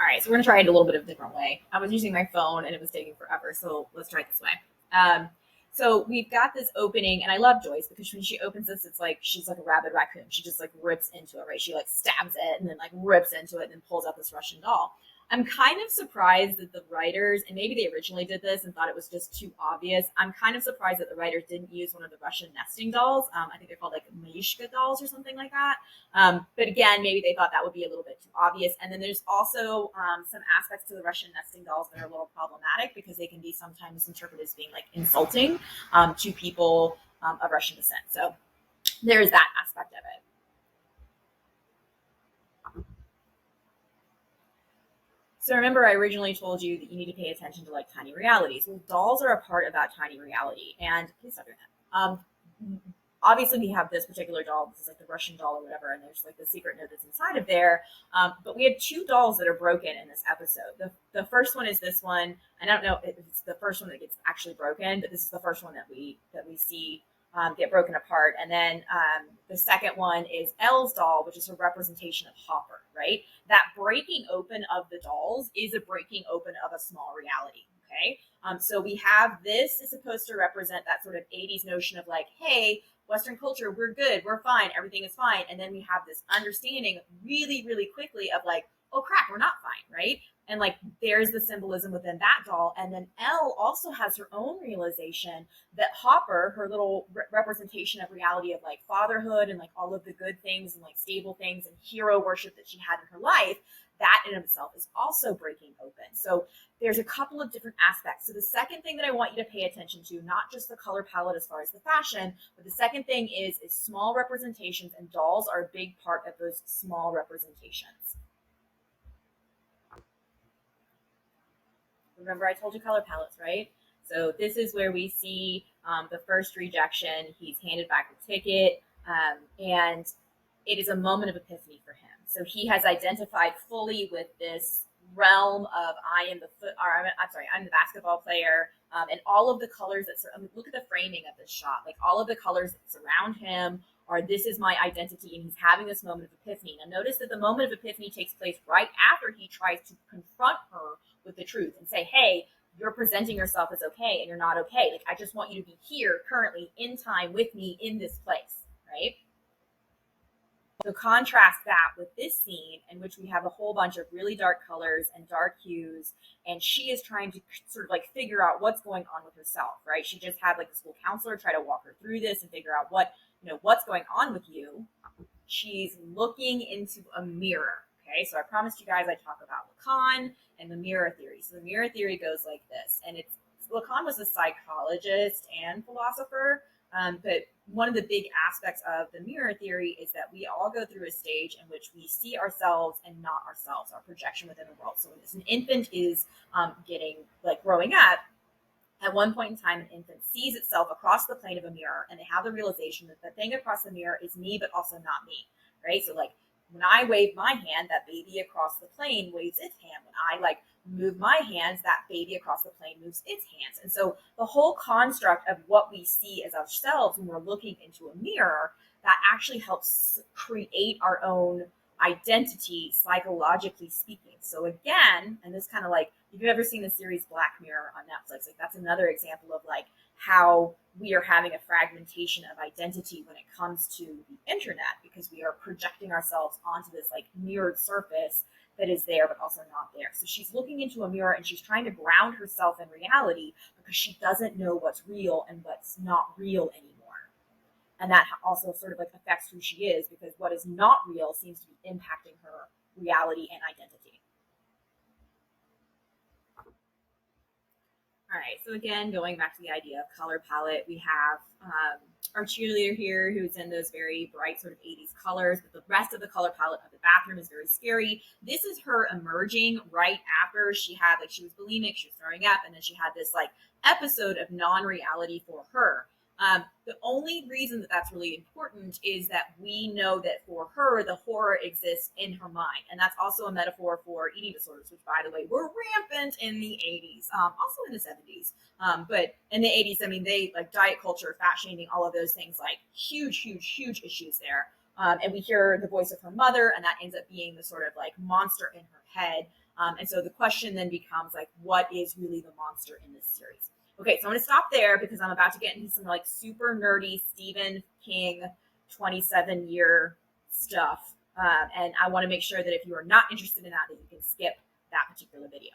All right, so we're gonna try it a little bit of a different way. I was using my phone and it was taking forever, so let's try it this way. Um, so we've got this opening, and I love Joyce because when she opens this, it's like she's like a rabid raccoon. She just like rips into it, right? She like stabs it and then like rips into it and then pulls out this Russian doll. I'm kind of surprised that the writers, and maybe they originally did this and thought it was just too obvious. I'm kind of surprised that the writers didn't use one of the Russian nesting dolls. I think they're called like Mayushka dolls or something like that. But again, maybe they thought that would be a little bit too obvious. And then there's also some aspects to the Russian nesting dolls that are a little problematic because they can be sometimes interpreted as being like insulting to people of Russian descent. So there's that aspect of it. So remember, I originally told you that you need to pay attention to like tiny realities. Well, dolls are a part of that tiny reality, and please stop doing that. Obviously, we have this particular doll. This is like the Russian doll or whatever, and there's like the secret note that's inside of there. But we had two dolls that are broken in this episode. The first one is this one. I don't know if it's the first one that gets actually broken, but this is the first one that we see get broken apart. And then the second one is Elle's doll, which is a representation of Hopper, right? That breaking open of the dolls is a breaking open of a small reality. Okay. So we have this is supposed to represent that sort of 80s notion of like, hey, Western culture, we're good, we're fine, everything is fine. And then we have this understanding really, really quickly of like, oh crap, we're not fine, right? And like, there's the symbolism within that doll. And then Elle also has her own realization that Hopper, her little representation of reality of like fatherhood and like all of the good things and like stable things and hero worship that she had in her life, that in itself is also breaking open. So there's a couple of different aspects. So the second thing that I want you to pay attention to, not just the color palette as far as the fashion, but the second thing is small representations, and dolls are a big part of those small representations. Remember, I told you color palettes, right? So this is where we see the first rejection. He's handed back the ticket, and it is a moment of epiphany for him. So he has identified fully with this realm of I am the foot, or I'm sorry, I'm the basketball player, and all of the colors that look at the framing of this shot, like all of the colors that surround him are this is my identity, and he's having this moment of epiphany. Now notice that the moment of epiphany takes place right after he tries to confront her with the truth and say, hey, you're presenting yourself as okay and you're not okay. Like, I just want you to be here currently in time with me in this place, right? So contrast that with this scene in which we have a whole bunch of really dark colors and dark hues, and she is trying to sort of like figure out what's going on with herself, right? She just had like a school counselor try to walk her through this and figure out what's going on with you. She's looking into a mirror. Okay, so I promised you guys I talk about Lacan and the mirror theory. So the mirror theory goes like this, and it's Lacan was a psychologist and philosopher, but one of the big aspects of the mirror theory is that we all go through a stage in which we see ourselves and not ourselves, our projection within the world. So as an infant is getting like growing up, at one point in time, an infant sees itself across the plane of a mirror, and they have the realization that the thing across the mirror is me, but also not me, right? So like when I wave my hand, that baby across the plane waves its hand. When I like move my hands, that baby across the plane moves its hands. And so the whole construct of what we see as ourselves when we're looking into a mirror, that actually helps create our own identity psychologically speaking. So again, and this kind of like if you've ever seen the series Black Mirror on Netflix, like that's another example of like how we are having a fragmentation of identity when it comes to the internet because we are projecting ourselves onto this like mirrored surface that is there but also not there. So she's looking into a mirror and she's trying to ground herself in reality because she doesn't know what's real and what's not real anymore. And that also sort of like affects who she is because what is not real seems to be impacting her reality and identity. All right, so again, going back to the idea of color palette, we have our cheerleader here who's in those very bright sort of 80s colors, but the rest of the color palette of the bathroom is very scary. This is her emerging right after she was bulimic, she was throwing up, and then she had this like episode of non-reality for her. The only reason that that's really important is that we know that for her, the horror exists in her mind. And that's also a metaphor for eating disorders, which, by the way, were rampant in the 80s, also in the 70s. But in the 80s, I mean, they like diet culture, fat shaming, all of those things, like huge, huge, huge issues there. And we hear the voice of her mother, and that ends up being the sort of like monster in her head And so the question then becomes like, what is really the monster in this series? Okay, so I'm going to stop there because I'm about to get into some like super nerdy Stephen King 27-year stuff. And I want to make sure that if you are not interested in that, that you can skip that particular video.